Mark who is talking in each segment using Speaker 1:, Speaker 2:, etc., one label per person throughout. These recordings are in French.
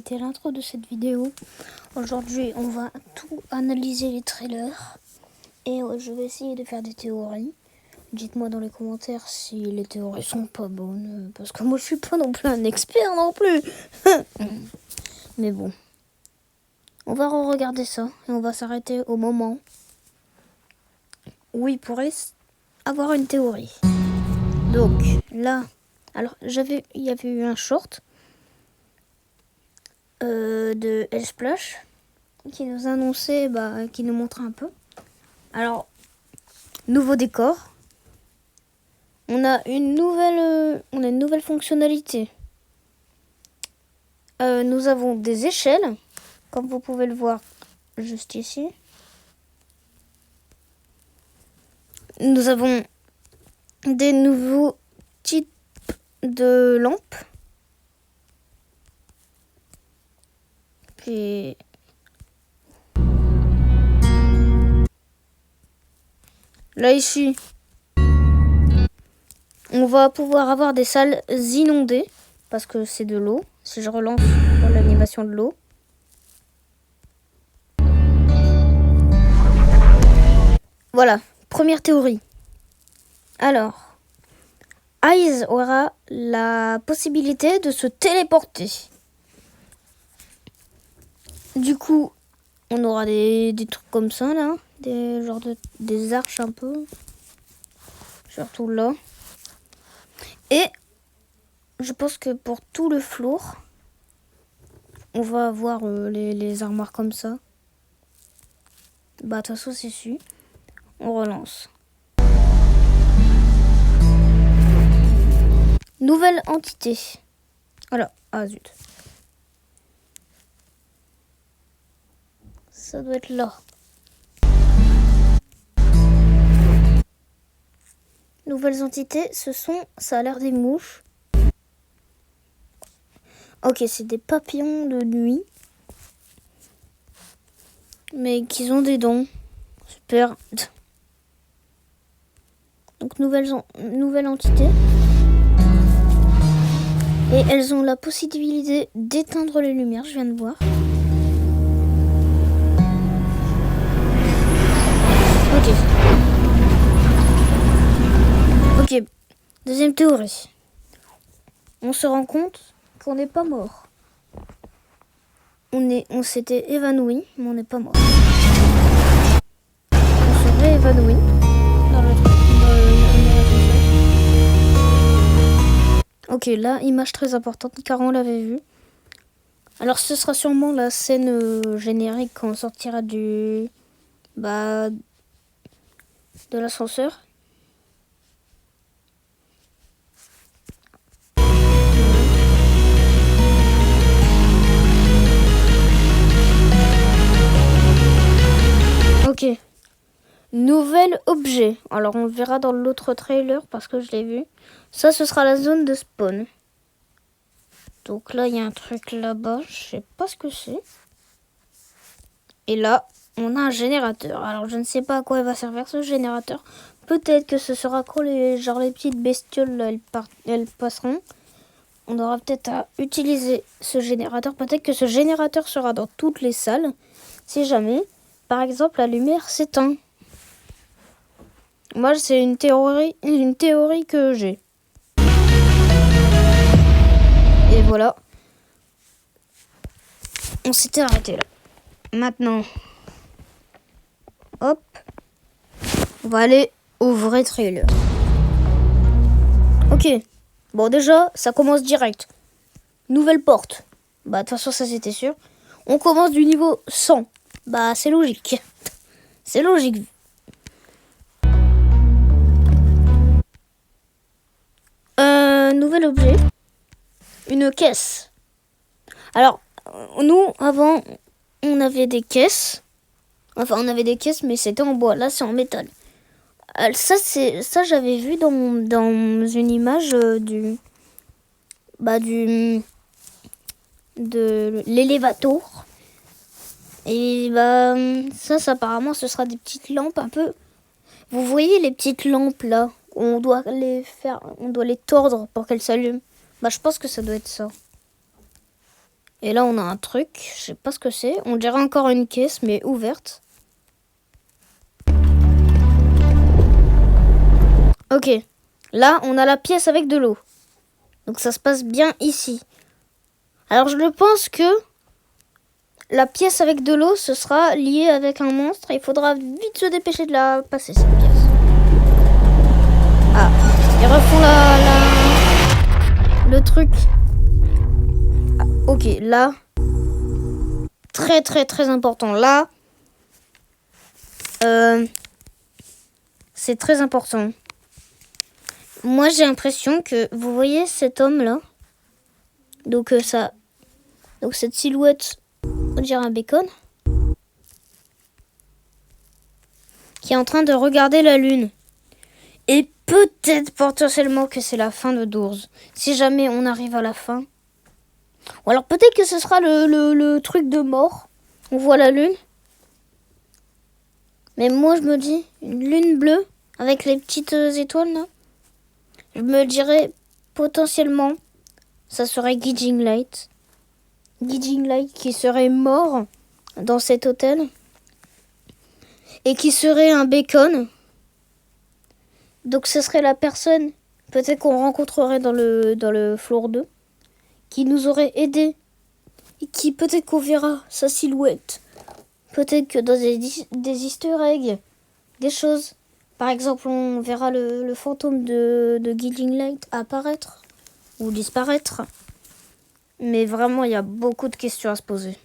Speaker 1: c'était l'intro de cette vidéo. Aujourd'hui, on va tout analyser les trailers. Et je vais essayer de faire des théories. Dites-moi dans les commentaires si les théories sont pas bonnes. Parce que moi, je suis pas non plus un expert non plus. Mais bon. On va re-regarder ça. Et on va s'arrêter au moment où il pourrait avoir une théorie. Donc, là... Alors, il y avait eu un short de L-Splash qui nous annonçait, qui nous montrait un peu. Alors, nouveau décor. On a une nouvelle fonctionnalité. Nous avons des échelles, comme vous pouvez le voir juste ici. Nous avons des nouveaux types de lampes. Puis là ici, on va pouvoir avoir des salles inondées parce que c'est de l'eau. Si je relance pour l'animation de l'eau. Voilà, première théorie. Alors, Eyes aura la possibilité de se téléporter. Du coup, on aura des trucs comme ça là, des arches un peu, surtout là. Et je pense que pour tout le floor, on va avoir les armoires comme ça. De toute façon, c'est su. On relance. Nouvelle entité. Voilà. Ah zut. Ça doit être là. Nouvelles entités, ça a l'air des mouches. Ok, c'est des papillons de nuit. Mais qui ont des dents. Super. Donc nouvelle entité. Et elles ont la possibilité d'éteindre les lumières, je viens de voir. Ok, deuxième théorie. On se rend compte qu'on n'est pas mort. On s'était évanoui, mais on n'est pas mort. On se réévanouit dans le Ok, là, image très importante, car on l'avait vu. Alors, ce sera sûrement la scène générique quand on sortira de l'ascenseur. Ok. Nouvel objet. Alors, on le verra dans l'autre trailer parce que je l'ai vu. Ça, ce sera la zone de spawn. Donc là, il y a un truc là-bas. Je sais pas ce que c'est. Et là, on a un générateur. Alors, je ne sais pas à quoi il va servir ce générateur. Peut-être que ce sera quand les petites bestioles, là, elles passeront. On aura peut-être à utiliser ce générateur. Peut-être que ce générateur sera dans toutes les salles. Si jamais, par exemple, la lumière s'éteint. Moi, c'est une théorie que j'ai. Et voilà. On s'était arrêté là. Maintenant, hop. On va aller au vrai trailer. Ok. Bon, déjà, ça commence direct. Nouvelle porte. De toute façon, ça c'était sûr. On commence du niveau 100. C'est logique. C'est logique. Nouvel objet. Une caisse. Alors, nous, avant, on avait des caisses. Enfin, on avait des caisses, mais c'était en bois. Là, c'est en métal. Ça, j'avais vu dans une image de l'élévateur. Et ça apparemment, ce sera des petites lampes un peu. Vous voyez les petites lampes là? On doit les tordre pour qu'elles s'allument. Je pense que ça doit être ça. Et là, on a un truc. Je sais pas ce que c'est. On dirait encore une caisse, mais ouverte. Ok. Là, on a la pièce avec de l'eau. Donc ça se passe bien ici. Alors je pense que la pièce avec de l'eau, ce sera lié avec un monstre. Il faudra vite se dépêcher de la passer, cette pièce. Ah, ils refont le truc. Ah, ok, là. Très très très important. Là, c'est très important. Moi, j'ai l'impression que, vous voyez cet homme-là, donc cette silhouette, on dirait un bacon, qui est en train de regarder la lune. Et peut-être potentiellement que c'est la fin de Doors. Si jamais on arrive à la fin. Ou alors peut-être que ce sera le truc de mort. On voit la lune. Mais moi, je me dis, une lune bleue, avec les petites étoiles, là. Je me dirais, potentiellement, ça serait Guiding Light. Guiding Light qui serait mort dans cet hôtel. Et qui serait un bacon. Donc ce serait la personne, peut-être qu'on rencontrerait dans le floor 2, qui nous aurait aidé. Et qui peut-être qu'on verra sa silhouette. Peut-être que dans des easter eggs, des choses. Par exemple, on verra le fantôme de Guiding Light apparaître ou disparaître. Mais vraiment, il y a beaucoup de questions à se poser.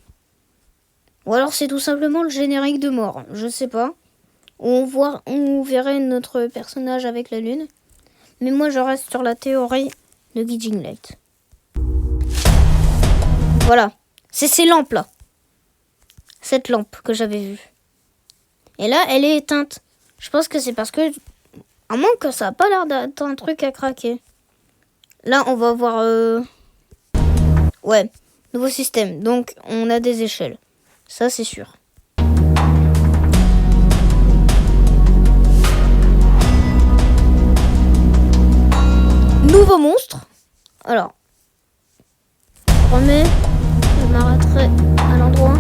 Speaker 1: Ou alors c'est tout simplement le générique de mort. Je sais pas. On verrait notre personnage avec la lune. Mais moi, je reste sur la théorie de Guiding Light. Voilà. C'est ces lampes-là. Cette lampe que j'avais vue. Et là, elle est éteinte. Je pense que c'est parce que... À moins que ça n'a pas l'air d'être un truc à craquer. Là, on va voir... Ouais, nouveau système. Donc, on a des échelles. Ça, c'est sûr. Nouveau monstre. Alors, je remets. Je m'arrêterai à l'endroit.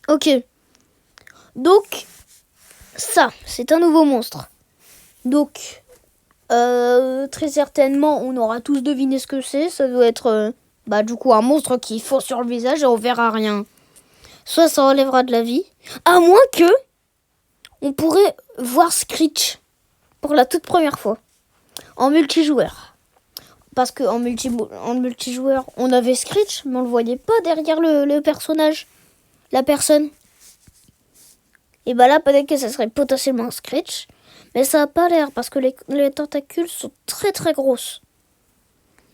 Speaker 1: Ok. Donc, ça, c'est un nouveau monstre. Donc, très certainement, on aura tous deviné ce que c'est. Ça doit être, du coup, un monstre qui fonce sur le visage et on verra rien. Soit ça enlèvera de la vie. À moins que on pourrait voir Screech pour la toute première fois. En multijoueur. Parce qu'en multijoueur, on avait Screech, mais on le voyait pas derrière le personnage. La personne. Et là, peut-être que ça serait potentiellement un Screech. Mais ça n'a pas l'air parce que les tentacules sont très très grosses.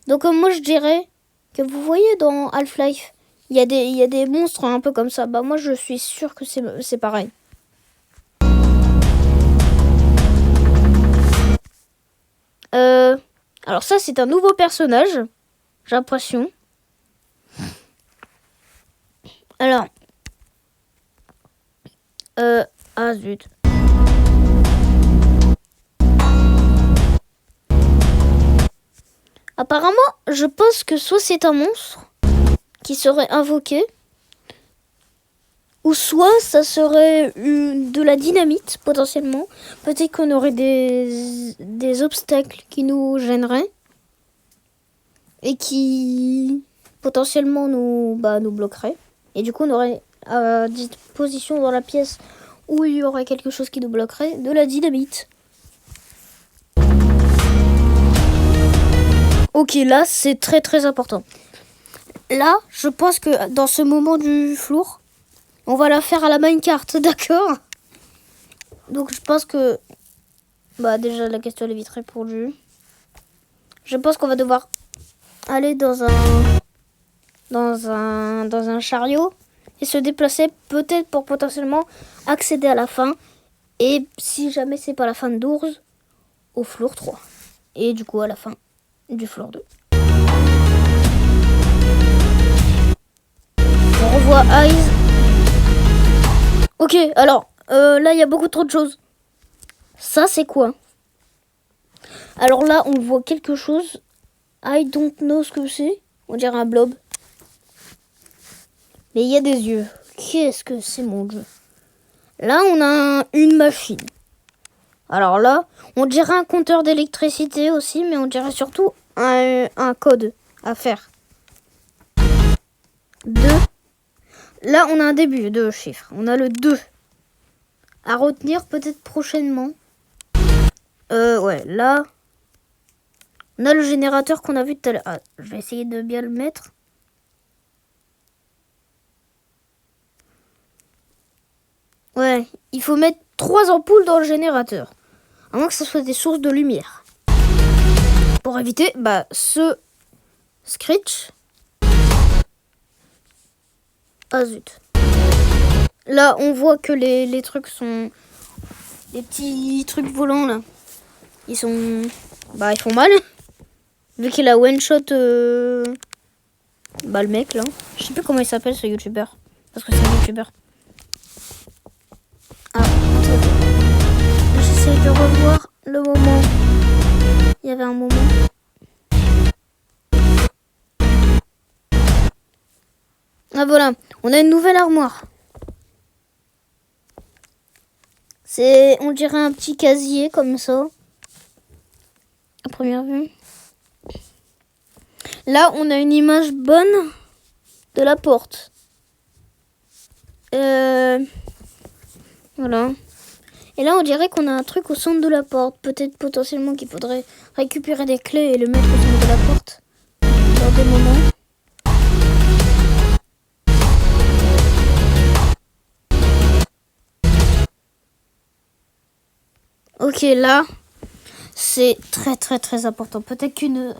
Speaker 1: Donc moi je dirais que vous voyez dans Half-Life, il y a des monstres un peu comme ça. Moi je suis sûre que c'est pareil. Alors ça c'est un nouveau personnage, j'ai l'impression. Alors. Ah zut. Apparemment, je pense que soit c'est un monstre qui serait invoqué, ou soit ça serait de la dynamite, potentiellement. Peut-être qu'on aurait des obstacles qui nous gêneraient et qui potentiellement nous bloqueraient. Et du coup, on aurait à disposition dans la pièce où il y aurait quelque chose qui nous bloquerait, de la dynamite. Ok, là, c'est très très important. Là, je pense que dans ce moment du floor, on va la faire à la minecart, d'accord? Donc je pense que... déjà, la question elle est vite répondue. Je pense qu'on va devoir aller dans un chariot et se déplacer peut-être pour potentiellement accéder à la fin. Et si jamais c'est pas la fin de Doors, au floor 3. Et du coup à la fin du floor 2. On revoit Eyes. Ok, alors, là il y a beaucoup trop de choses. Ça c'est quoi? Alors là, on voit quelque chose. I don't know ce que c'est. On dirait un blob. Mais il y a des yeux. Qu'est-ce que c'est, mon Dieu? Là, on a une machine. Alors là, on dirait un compteur d'électricité aussi, mais on dirait surtout un code à faire. 2. Là, on a un début de chiffre. On a le 2. À retenir peut-être prochainement. Ouais, là, on a le générateur qu'on a vu tout à l'heure. Ah, je vais essayer de bien le mettre. Ouais, il faut mettre 3 ampoules dans le générateur. À moins que ce soit des sources de lumière. Pour éviter ce screech. Ah zut. Là, on voit que les trucs sont... Les petits trucs volants, là. Ils sont... ils font mal. Vu qu'il a one-shot... le mec, là. Je sais plus comment il s'appelle, ce youtubeur. Parce que c'est un youtubeur. Ah, j'essaie de revoir le moment. Il y avait un moment. Ah voilà, on a une nouvelle armoire. On dirait un petit casier comme ça. À première vue. Là, on a une image bonne de la porte. Voilà. Et là, on dirait qu'on a un truc au centre de la porte. Peut-être potentiellement qu'il faudrait récupérer des clés et le mettre au centre de la porte. Dans des moments. Ok, là, c'est très très très important. Peut-être qu'une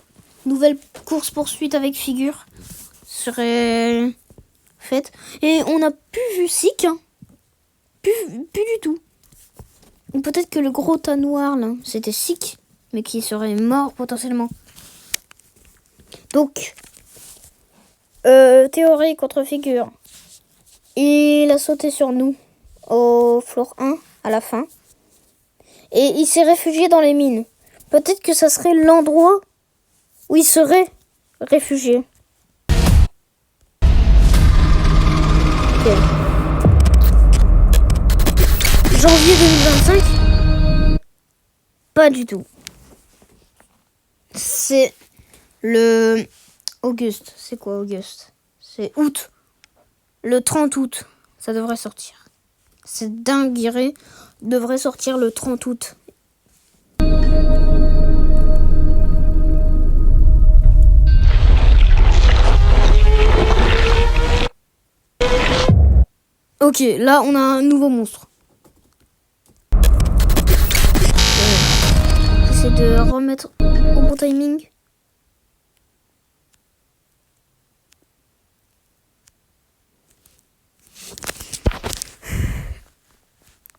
Speaker 1: nouvelle course-poursuite avec figure serait faite. Et on n'a plus vu Sick. Hein. Plus du tout. Ou peut-être que le gros tas noir, là, c'était Sick, mais qui serait mort potentiellement. Donc, théorie contre figure. Il a sauté sur nous au floor 1 à la fin. Et il s'est réfugié dans les mines. Peut-être que ça serait l'endroit où il serait réfugié. Ok. Janvier 2025 ? Pas du tout. C'est le... Auguste. C'est quoi Auguste ? C'est août. Le 30 août. Ça devrait sortir. C'est dinguerie. Devrait sortir le 30 août. Ok, là on a un nouveau monstre. J'essaie de remettre au bon timing.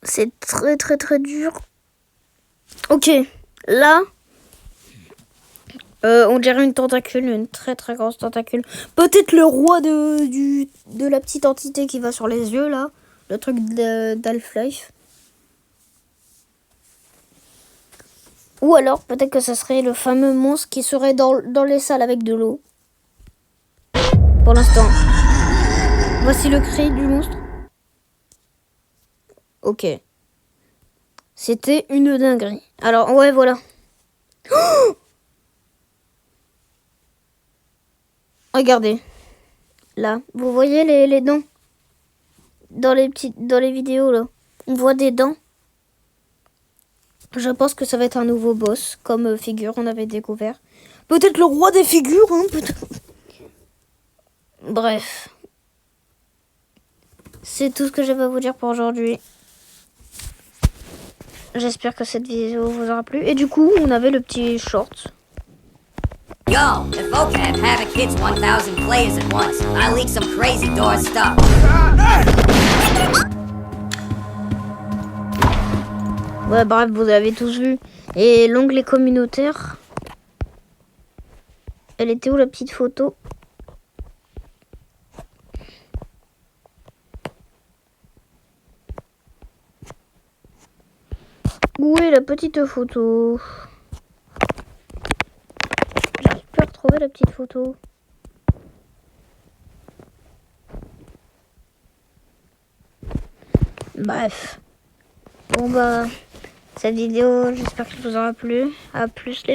Speaker 1: C'est très très très dur. Ok, là, on dirait une tentacule, une très très grosse tentacule. Peut-être le roi de la petite entité qui va sur les yeux là, le truc d'Half-Life. Ou alors peut-être que ça serait le fameux monstre qui serait dans les salles avec de l'eau. Pour l'instant. Voici le cri du monstre. Ok. C'était une dinguerie. Alors, ouais, voilà. Oh, regardez. Là, vous voyez les dents dans les vidéos, là. On voit des dents. Je pense que ça va être un nouveau boss, comme figure, on avait découvert. Peut-être le roi des figures, hein, peut-être. Bref. C'est tout ce que j'avais à vous dire pour aujourd'hui. J'espère que cette vidéo vous aura plu. Et du coup, on avait le petit short.
Speaker 2: Yo, if vocab Havoc hits 1000 players at once, I leak some crazy door stuff.
Speaker 1: Ouais, bref, vous avez tous vu. Et l'onglet communautaire. Elle était où la petite photo ? Où est la petite photo ? trouver la petite photo? Bref. Bon bah, cette vidéo, j'espère qu'elle vous aura plu. À plus les